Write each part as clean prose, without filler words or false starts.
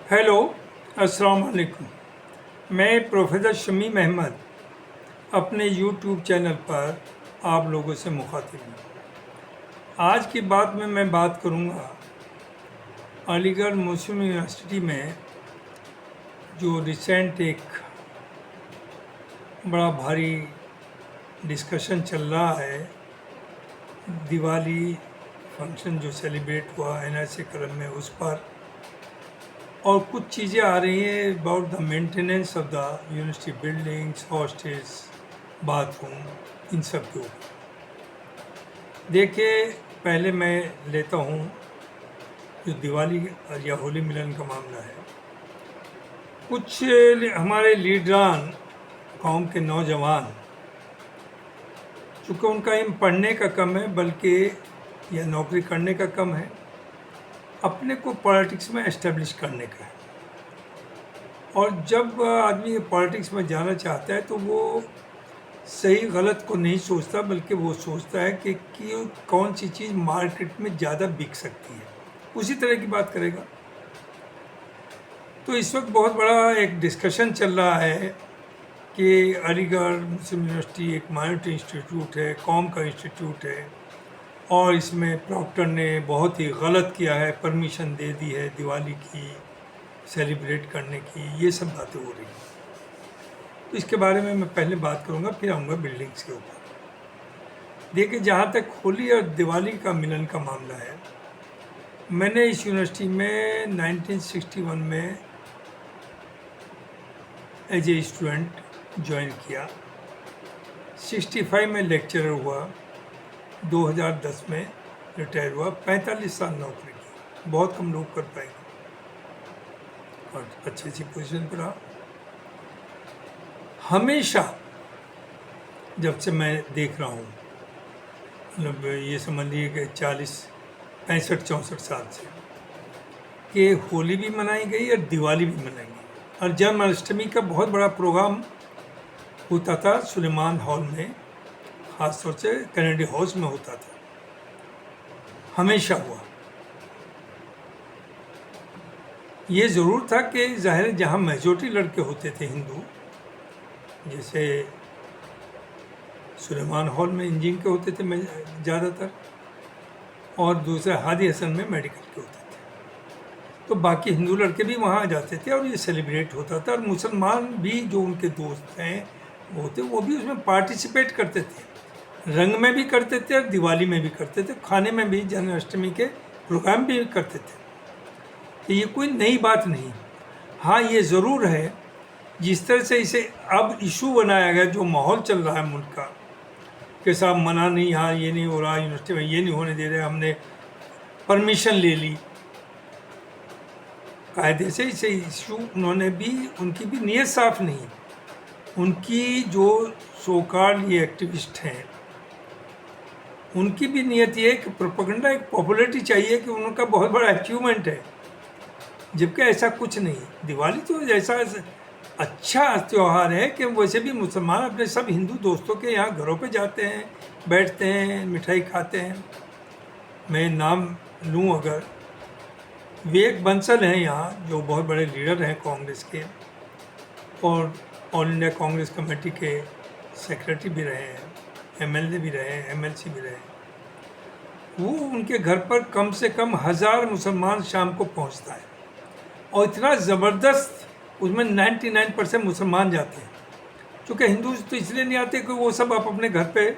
Hello, अस्सलाम वालेकुम। मैं प्रोफेसर शमीम अहमद अपने यूट्यूब चैनल पर आप लोगों से मुखातिब हूँ। आज की बात में मैं बात करूँगा अलीगढ़ मुस्लिम यूनिवर्सिटी में जो रिसेंट एक बड़ा भारी डिस्कशन चल रहा है, दिवाली फंक्शन जो सेलिब्रेट हुआ NIC कलम में, उस पर और कुछ चीज़ें आ रही हैं about the maintenance of the university buildings, hostels, bathroom, इन सब के ऊपर। देखिए, पहले मैं लेता हूँ जो दिवाली या होली मिलन का मामला है। कुछ हमारे लीडरान कौम के नौजवान, चूँकि उनका एम पढ़ने का कम है बल्कि या नौकरी करने का कम है, अपने को पॉलिटिक्स में एस्टेब्लिश करने का है। और जब आदमी पॉलिटिक्स में जाना चाहता है तो वो सही गलत को नहीं सोचता, बल्कि वो सोचता है कि कौन सी चीज़ मार्केट में ज़्यादा बिक सकती है, उसी तरह की बात करेगा। तो इस वक्त बहुत बड़ा एक डिस्कशन चल रहा है कि अलीगढ़ मुस्लिम यूनिवर्सिटी एक माइनॉरिटी इंस्टीट्यूट है, कौम का इंस्टीट्यूट है, और इसमें प्रॉक्टर ने बहुत ही गलत किया है, परमिशन दे दी है दिवाली की सेलिब्रेट करने की, ये सब बातें हो रही हैं। तो इसके बारे में मैं पहले बात करूंगा, फिर आऊँगा बिल्डिंग्स के ऊपर। देखिए, जहाँ तक होली और दिवाली का मिलन का मामला है, मैंने इस यूनिवर्सिटी में 1961 में एज ए स्टूडेंट ज्वाइन किया, 65 में लेक्चरर हुआ, 2010 में रिटायर हुआ, 45 साल नौकरी की। बहुत कम लोग कर पाएंगे और अच्छी पोजीशन पर रहा। हमेशा जब से मैं देख रहा हूँ, मतलब ये समझ लीजिए कि 65-64 साल से, कि होली भी मनाई गई और दिवाली भी मनाई गई। और जन्माष्टमी का बहुत बड़ा प्रोग्राम होता था सुलेमान हॉल में, ख़ास तौर से कैनेडी हाउस में होता था, हमेशा हुआ। ये ज़रूर था कि ज़ाहिर जहाँ मेजॉरिटी लड़के होते थे हिंदू, जैसे सुलेमान हॉल में इंजीनियरिंग के होते थे ज़्यादातर, और दूसरा हादी हसन में मेडिकल के होते थे, तो बाकी हिंदू लड़के भी वहाँ आ जाते थे और ये सेलिब्रेट होता था। और मुसलमान भी जो उनके दोस्त हैं वो भी उसमें पार्टिसिपेट करते थे, रंग में भी करते थे और दिवाली में भी करते थे, खाने में भी जन्माष्टमी के प्रोग्राम भी करते थे। तो ये कोई नई बात नहीं। हाँ, ये ज़रूर है जिस तरह से इसे अब इशू बनाया गया, जो माहौल चल रहा है मुल्क का, कि साहब मना नहीं, यहाँ ये नहीं हो रहा, यूनिवर्सिटी में ये नहीं होने दे रहे, हमने परमिशन ले ली कायदे से। इसे इशू उन्होंने भी, उनकी भी नीयत साफ नहीं। उनकी जो सोकाल ये एक्टिविस्ट हैं, उनकी भी नीयत ये है कि प्रोपेगेंडा, एक पॉपुलैरिटी चाहिए कि उनका बहुत बड़ा अचीवमेंट है, जबकि ऐसा कुछ नहीं। दिवाली तो ऐसा अच्छा त्यौहार है कि वैसे भी मुसलमान अपने सब हिंदू दोस्तों के यहाँ घरों पे जाते हैं, बैठते हैं, मिठाई खाते हैं। मैं नाम लूँ अगर, विवेक बंसल हैं यहाँ, जो बहुत बड़े लीडर हैं कांग्रेस के और ऑल इंडिया कांग्रेस कमेटी के सेक्रेटरी भी रहे हैं, MLA भी रहे हैं, MLC भी रहे हैं। वो उनके घर पर कम से कम 1000 मुसलमान शाम को पहुंचता है, और इतना ज़बरदस्त, उसमें 99% मुसलमान जाते हैं। क्योंकि हिंदू तो इसलिए नहीं आते कि वो सब आप अपने घर पे,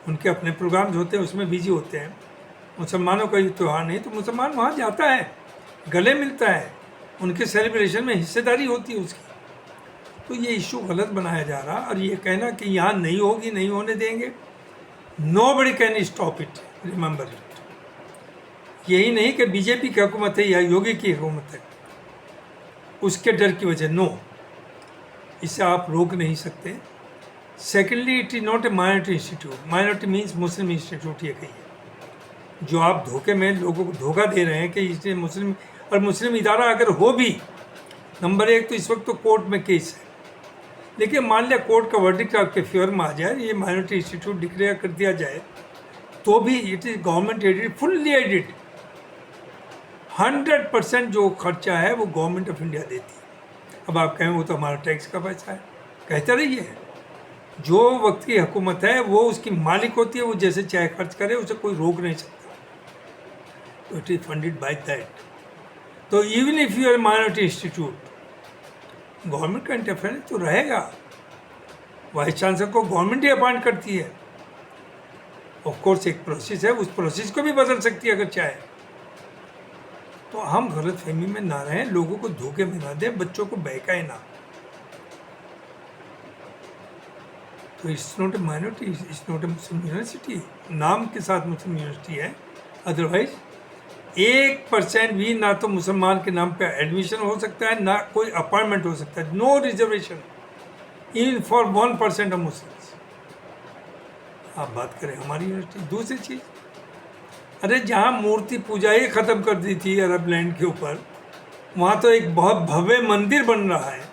उनके अपने प्रोग्राम्स होते हैं, उसमें बिजी होते हैं। मुसलमानों का ये त्यौहार नहीं, तो मुसलमान वहाँ जाता है, गले मिलता है, उनके सेलिब्रेशन में हिस्सेदारी होती है उसकी। तो ये इशू गलत बनाया जा रहा, और ये कहना कि यहाँ नहीं होगी, नहीं होने देंगे, nobody can stop it, remember it. यही नहीं कि बीजेपी की हुकूमत है या योगी की हुकूमत है, उसके डर की वजह, नो, इसे आप रोक नहीं सकते। Secondly, it is not a minority institute. Minority means Muslim institute, ये कहिए। जो आप धोखे में लोगों को धोखा दे रहे हैं कि इसलिए मुस्लिम, और मुस्लिम इदारा अगर हो भी, नंबर 1 तो इस वक्त तो कोर्ट में केस है, लेकिन मान लिया कोर्ट का वर्डिक्ट आपके फेवर में आ जाए, ये माइनॉरिटी इंस्टीट्यूट डिक्लेयर कर दिया जाए, तो भी it is government aided, fully aided. 100% जो खर्चा है वो गवर्नमेंट ऑफ इंडिया देती है। अब आप कहें वो तो हमारा टैक्स का पैसा है, कहते रहिए। जो वक्त की हुकूमत है वो उसकी मालिक होती है, वो जैसे चाहे खर्च करे, उसे कोई रोक नहीं सकता। तो it is funded by that. तो even if you are minority institute, government का इंटरफेरेंस तो रहेगा। वाइस चांसलर को गवर्नमेंट ही अपॉइंट करती है। ऑफ कोर्स एक प्रोसेस है, उस प्रोसेस को भी बदल सकती है अगर चाहे। तो हम गलत फहमी में ना रहें, लोगों को धोखे में ना दें, बच्चों को बहकाए ना। तो it's not a minority, it's not a Muslim university. नाम के साथ मुस्लिम यूनिवर्सिटी है, अदरवाइज 1% भी ना तो मुसलमान के नाम पे एडमिशन हो सकता है, ना कोई अपॉइंटमेंट हो सकता है। No reservation in for 1% of Muslims. आप बात करें हमारी यूनिवर्सिटी। दूसरी चीज़, अरे जहाँ मूर्ति पूजा ही ख़त्म कर दी थी अरब लैंड के ऊपर, वहाँ तो एक बहुत भव्य मंदिर बन रहा है।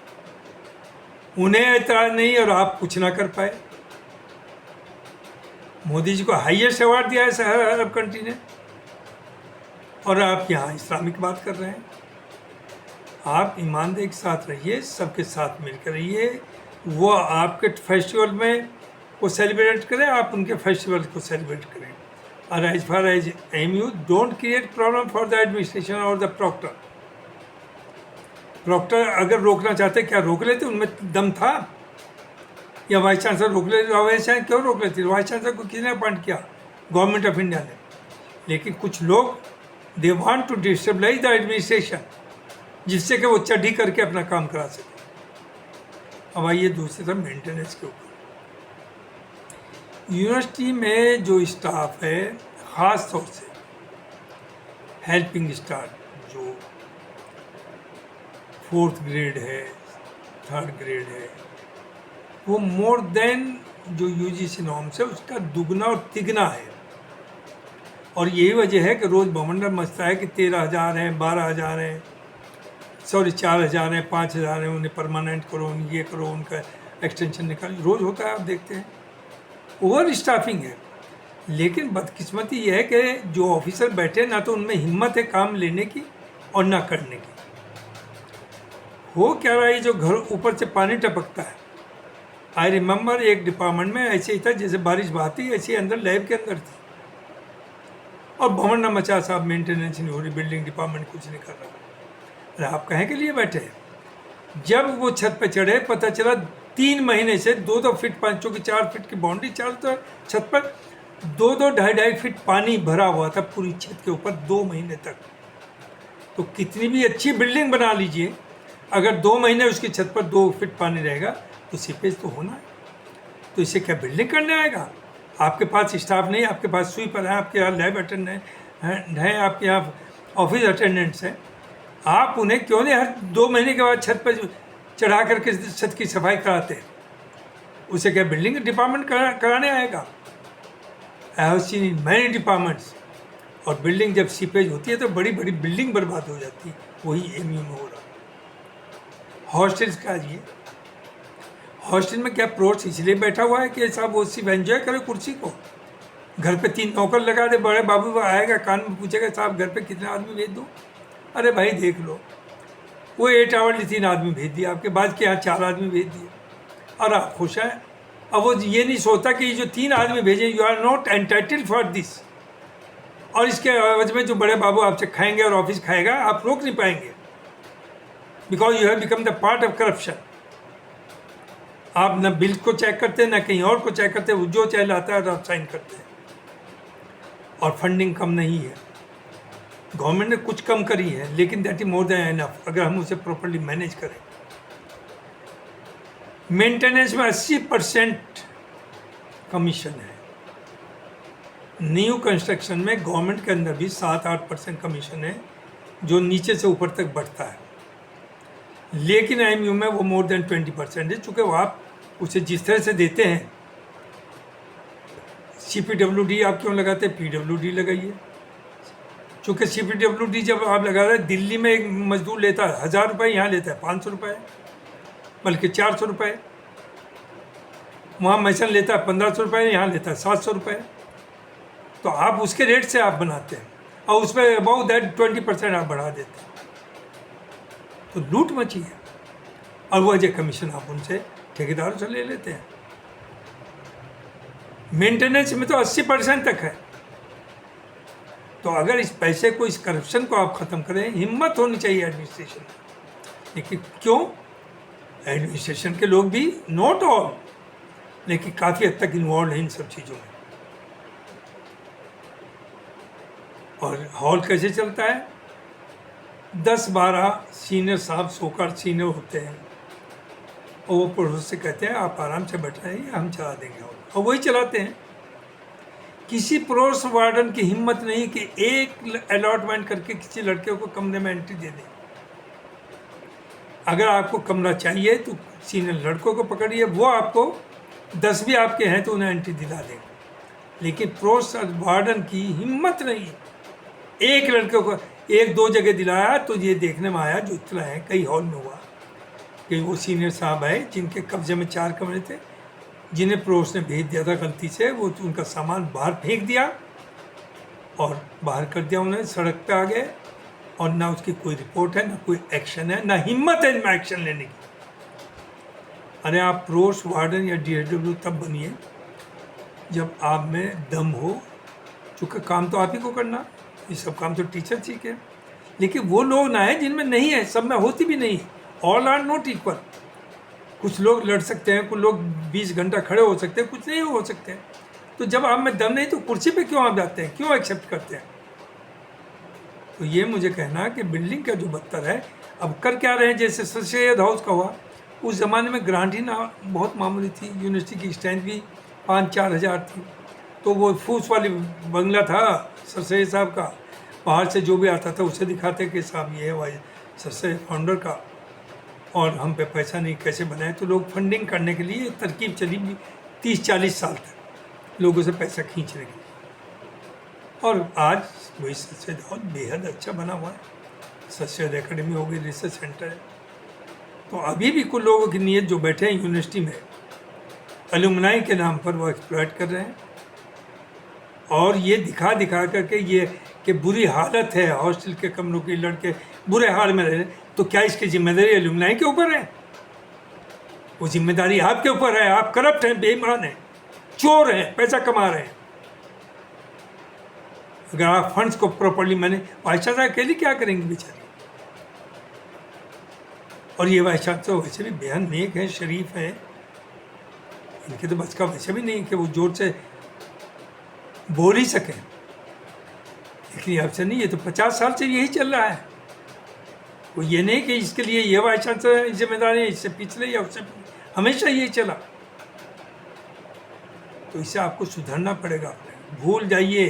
उन्हें एतराज़ नहीं और आप कुछ ना कर पाए। मोदी जी को हाईएस्ट अवार्ड दिया है हर अरब कंट्री ने, और आप यहाँ इस्लामिक बात कर रहे हैं। आप ईमानदारी के साथ रहिए, सबके साथ मिलकर रहिए। वो आपके फेस्टिवल में को सेलिब्रेट करें, आप उनके फेस्टिवल को सेलिब्रेट करें। और as far as AMU, don't create problem for the administration और द प्रॉक्टर। प्रॉक्टर अगर रोकना चाहते, क्या रोक लेते? उनमें दम था? या वाइस चांसलर रोक लेते? वाइस चांसलर क्यों रोक लेते? वाइस चांसलर को किसने अपॉइंट किया? गवर्नमेंट ऑफ इंडिया ने। लेकिन कुछ लोग they want to destabilise the administration, जिससे कि वो चढ़ी करके अपना काम करा सके। अब आइए दूसरी तरफ मेंटेनेंस के ऊपर। यूनिवर्सिटी में जो स्टाफ है, ख़ास तौर से हेल्पिंग स्टाफ, जो 4th ग्रेड है, 3rd ग्रेड है, वो मोर देन जो UGC नॉर्म्स है उसका दुगना और तिगना है। और यही वजह है कि रोज़ बवंडर मचता है कि 13,000 हैं, 12,000 हैं, 4,000 हैं, 5,000 हैं, उन्हें परमानेंट करो, ये करो, उनका एक्सटेंशन निकालो। रोज़ होता है, आप देखते हैं। ओवर स्टाफिंग है। लेकिन बदकिस्मती यह है कि जो ऑफिसर बैठे, ना तो उनमें हिम्मत है काम लेने की और ना करने की। हो क्या रहा है, जो घर ऊपर से पानी टपकता है। आई रिमेंबर एक डिपार्टमेंट में ऐसे ही था, जैसे बारिश बहाती ऐसे अंदर लैब के अंदर थी, और भवन न मचा साहब, मेंटेनेंस नहीं हो रही, बिल्डिंग डिपार्टमेंट कुछ नहीं कर रहा। अरे आप कहें के लिए बैठे हैं? जब वो छत पे चढ़े, पता चला 3 महीने से 2-2 फीट, 4 फीट की बाउंड्री चारों तरफ छत पर 2-2, 2.5 फीट पानी भरा हुआ था पूरी छत के ऊपर 2 महीने तक। तो कितनी भी अच्छी बिल्डिंग बना लीजिए, अगर 2 महीने उसकी छत पर 2 फीट पानी रहेगा तो सीपेज तो होना है। तो इसे क्या बिल्डिंग करने आएगा? आपके पास स्टाफ नहीं, आपके पास स्वीपर है, आपके यहाँ लैब अटेंडेंट हैं, आपके यहाँ ऑफिस अटेंडेंट्स हैं। आप उन्हें क्यों नहीं हर 2 महीने के बाद छत पर चढ़ा करके छत की सफाई कराते हैं? उसे क्या बिल्डिंग डिपार्टमेंट कराने आएगा? I have seen in many departments. और बिल्डिंग जब सीपेज होती है तो बड़ी बड़ी बिल्डिंग बर्बाद हो जाती है। वही AMU में हो रहा। हॉस्टल्स का ये हॉस्टल में क्या प्रोट्स इसलिए बैठा हुआ है कि साहब वो सिर्फ एंजॉय करे कुर्सी को? घर पे 3 नौकर लगा दे, बड़े बाबू वो आएगा, कान में पूछेगा साहब घर पे कितने आदमी भेज दूँ? अरे भाई देख लो, वो 8 आवर 3 आदमी भेज दिया, आपके बाद के यहाँ 4 आदमी भेज दिए और आप खुश हैं। अब वो ये नहीं सोचता कि ये जो 3 आदमी भेजे, you are not entitled for this, और इसके एवज में जो बड़े बाबू आपसे खाएंगे और ऑफिस खाएगा, आप रोक नहीं पाएंगे, because you have become the part of corruption. आप न बिल को चेक करते, न कहीं और को चेक करते, वो जो चाहे लाता है आप साइन करते हैं। और फंडिंग कम नहीं है, गवर्नमेंट ने कुछ कम करी है, लेकिन that is more than enough अगर हम उसे प्रॉपर्ली मैनेज करें। मेंटेनेंस में 80% कमीशन है। न्यू कंस्ट्रक्शन में गवर्नमेंट के अंदर भी 7-8% कमीशन है, जो नीचे से ऊपर तक बढ़ता है। लेकिन AMU में वो मोर देन 20% है, चूँकि वो आप उसे जिस तरह से देते हैं। CPWD आप क्यों लगाते हैं? PWD लगाइए। चूँकि CPWD जब आप लगा रहे हैं, दिल्ली में एक मजदूर लेता है 1000 रुपये, यहाँ लेता है 500 रुपये, बल्कि 400 रुपये। वहाँ मैसन लेता है 1500 रुपये, यहाँ लेता है 700 रुपये। तो आप उसके रेट से आप बनाते हैं। और उस पर अबाउट दैट 20% आप बढ़ा देते हैं, तो लूट मची है। और वो जो कमीशन आप उनसे ठेकेदारों से ले लेते हैं। मेंटेनेंस में तो 80% तक है। तो अगर इस पैसे को, इस करप्शन को आप ख़त्म करें, हिम्मत होनी चाहिए एडमिनिस्ट्रेशन में। लेकिन क्यों? एडमिनिस्ट्रेशन के लोग भी, नॉट ऑल, लेकिन काफ़ी हद तक इन्वॉल्व हैं इन सब चीज़ों में। और हॉल कैसे चलता है? 10-12 सीनियर साहब सोकर सीनियर होते हैं, और वो पड़ोस से कहते हैं आप आराम से बैठ रहिए, हम चला देंगे हॉल, और वही चलाते हैं। किसी पड़ोस वार्डन की हिम्मत नहीं कि एक अलॉटमेंट करके किसी लड़के को कमरे में एंट्री दे दे। अगर आपको कमरा चाहिए तो सीनियर लड़कों को पकड़िए, वो आपको 10 भी आपके हैं तो उन्हें एंट्री दिला देंगे। लेकिन पड़ोस वार्डन की हिम्मत नहीं, एक लड़के को 1-2 जगह दिलाया तो ये देखने में आया, जो इतना है कई हॉल में हुआ कि वो सीनियर साहब है जिनके कब्जे में 4 कमरे थे, जिन्हें पड़ोस ने भेज दिया था गलती से, वो उनका सामान बाहर फेंक दिया और बाहर कर दिया उन्हें, सड़क पे आ गए, और ना उसकी कोई रिपोर्ट है, ना कोई एक्शन है, ना हिम्मत है इनमें एक्शन लेने की। अरे आप पड़ोस वार्डन या DSW तब बनिए जब आप में दम हो, चूँकि काम तो आप ही को करना, ये सब काम तो टीचर ठीक है। लेकिन वो लोग ना है जिनमें नहीं है, सब में होती भी नहीं है। All are not equal. कुछ लोग लड़ सकते हैं, कुछ लोग 20 घंटा खड़े हो सकते हैं, कुछ नहीं हो सकते। तो जब आप में दम नहीं तो कुर्सी पे क्यों आप जाते हैं, क्यों एक्सेप्ट करते हैं? तो ये मुझे कहना कि बिल्डिंग का जो बदतर है, अब कर क्या रहे हैं, जैसे सर सैयद हाउस का हुआ, उस ज़माने में ग्रांट ही ना बहुत मामूली थी, यूनिवर्सिटी की स्ट्रेंथ भी 5-4 हज़ार थी। तो वो फूस वाली बंगला था सर सैयद साहब का, बाहर से जो भी आता था उसे दिखाते कि साहब ये है भाई सर सैयद फाउंडर का, और हम पे पैसा नहीं, कैसे बनाए। तो लोग फंडिंग करने के लिए तरकीब चली 30-40 साल तक, लोगों से पैसा खींचने के लिए। और आज वही सर सैयद हाउस बेहद अच्छा बना हुआ है, सर सैयद एकेडमी हो गई, रिसर्च सेंटर है। तो अभी भी कुछ लोगों की नीयत जो बैठे हैं यूनिवर्सिटी में, अलुमनाई के नाम पर वो एक्सप्लॉइट कर रहे हैं, और ये दिखा करके ये कि बुरी हालत है हॉस्टल के कमरों की, लड़के बुरे हाल में रह रहे हैं। तो क्या इसकी जिम्मेदारी अलुमनाई के ऊपर है? वो जिम्मेदारी आपके ऊपर है। आप करप्ट हैं, बेईमान हैं, चोर हैं, पैसा कमा रहे हैं। अगर आप फंड्स को प्रॉपर्ली मैंने, वाइस चांसलर अकेली क्या करेंगे बेचारे? और ये वाइस चांसलर वैसे भी बेहद नेक हैं, शरीफ हैं, इनके तो बस का वैसे भी नहीं कि वो जोर से बोल ही सकें। लेकिन आपसे नहीं, ये तो 50 साल से यही चल रहा है। वो ये नहीं कि इसके लिए ये वाइस चांसलर जिम्मेदार है, इससे पिछले या उससे हमेशा यही चला। तो इससे आपको सुधरना पड़ेगा। भूल जाइए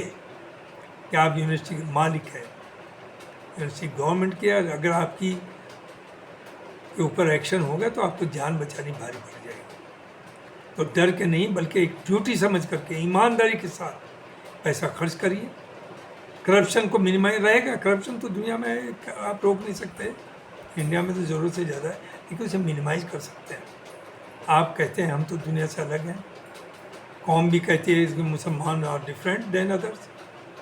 कि आप यूनिवर्सिटी के मालिक हैं, यूनिवर्सिटी गवर्नमेंट की। अगर आपकी के ऊपर एक्शन होगा तो आपको जान बचानी भारी पड़ जाएगी। तो डर के नहीं, बल्कि एक ड्यूटी समझ करके ईमानदारी के साथ पैसा खर्च करिए। करप्शन को मिनिमाइज रहेगा। करप्शन तो दुनिया में आप रोक नहीं सकते, इंडिया में तो ज़रूरत से ज़्यादा है, लेकिन उसे मिनिमाइज कर सकते हैं। आप कहते हैं हम तो दुनिया से अलग हैं, कौम भी कहती है कि मुसलमान आर डिफरेंट देन अदर्स।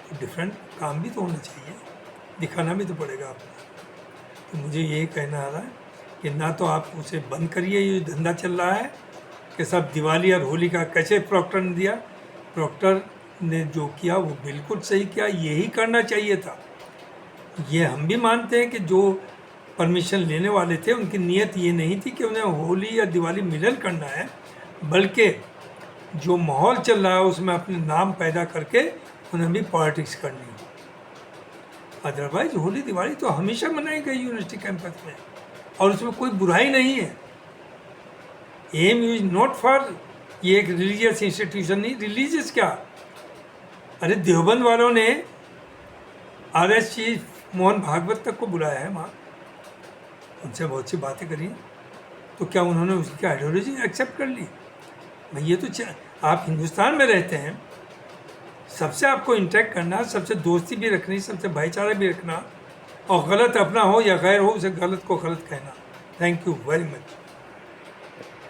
तो डिफरेंट काम भी तो होना चाहिए, दिखाना भी तो पड़ेगा आपको। तो मुझे यही कहना आ रहा है कि ना तो आप उसे बंद करिए, ये धंधा चल रहा है कि सब दिवाली और होली का कैसे प्रॉक्टर ने दिया। प्रॉक्टर ने जो किया वो बिल्कुल सही किया, यही करना चाहिए था। ये हम भी मानते हैं कि जो परमिशन लेने वाले थे उनकी नीयत ये नहीं थी कि उन्हें होली या दिवाली मिलन करना है, बल्कि जो माहौल चल रहा है उसमें अपने नाम पैदा करके उन्हें भी पॉलिटिक्स करनी है। अदरवाइज होली दिवाली तो हमेशा मनाई गई यूनिवर्सिटी कैंपस में, और उसमें कोई बुराई नहीं है। एम इज नॉट फॉर, ये एक रिलीजियस इंस्टीट्यूशन नहीं। रिलीजियस क्या? अरे देवबंद वालों ने RS चीफ मोहन भागवत तक को बुलाया है वहाँ, उनसे बहुत सी बातें करी। तो क्या उन्होंने उसकी आइडियोलॉजी एक्सेप्ट कर ली? भाई ये तो आप हिंदुस्तान में रहते हैं, सबसे आपको इंटरेक्ट करना, सबसे दोस्ती भी रखनी, सबसे भाईचारा भी रखना, और गलत अपना हो या गैर हो उसे गलत को गलत कहना। Thank you very much.